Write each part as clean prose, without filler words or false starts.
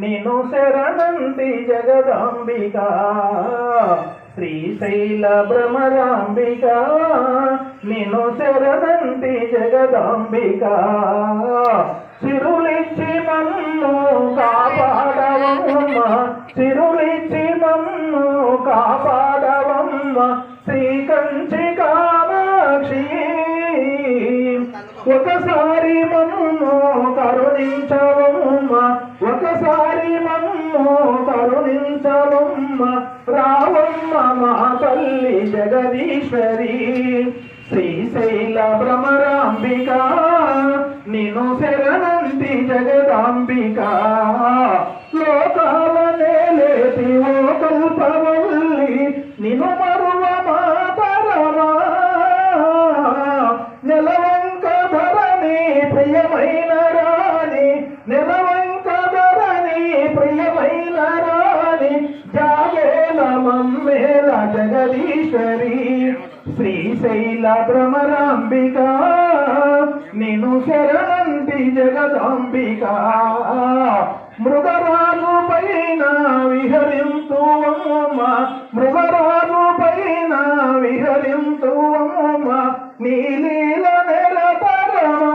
నిను శరణంతి జగదాంబిక శ్రీశైల భ్రమరాంబిక నిను శరణంతి జగదాంబిక సిరులిచ్చి మన్ను కాపాడవమ్మ సిరులిచ్చి మన్ను కాపాడవమ్మ శ్రీకంచి కామాక్షి ఒకసారి మన్ను కరుణించవమ్మ ఒకసారి మన్ను కరుణించవమ్మ రావమ్మ మా తల్లి జగదీశ్వరి శ్రీశైల భ్రమరాంబిక నిను శరణంతి జగదాంబిక లోకాల నేలేటి ఓ కల్పవల్లి నిను మరువ మాతరమా నెలవంక ధరణి ప్రియమైన రాణి నెలవంక ధరణి ప్రియమైన రాణి జాగేల మమ్మేల జగదీశ్వరి శ్రీశైల భ్రమరాంబిక నిను శరణంతి జగదాంబిక మృగరాజు పైన విహరింతువమ్మ మృగరాజు పైన విహరింతువమ్మ నీలీల నిరతరమా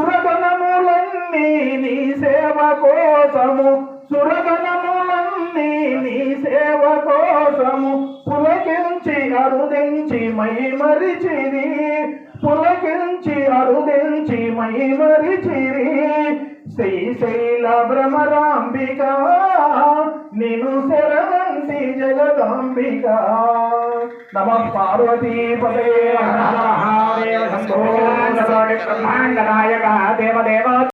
సురగణములన్నీ నీ సేవ కోసము సురగణములన్నీ నీ సేవ కోసము పులకించి అరుదించి మై మరిచిరి పులకించి అరుదించి మై మరిచిరి శ్రీశైల భ్రమరాంబిక నిను శరణంతి జగదాంబిక నమః పార్వతీపతే హర హర మహాదేవ శంభో బ్రహ్మాండ నాయక దేవదేవ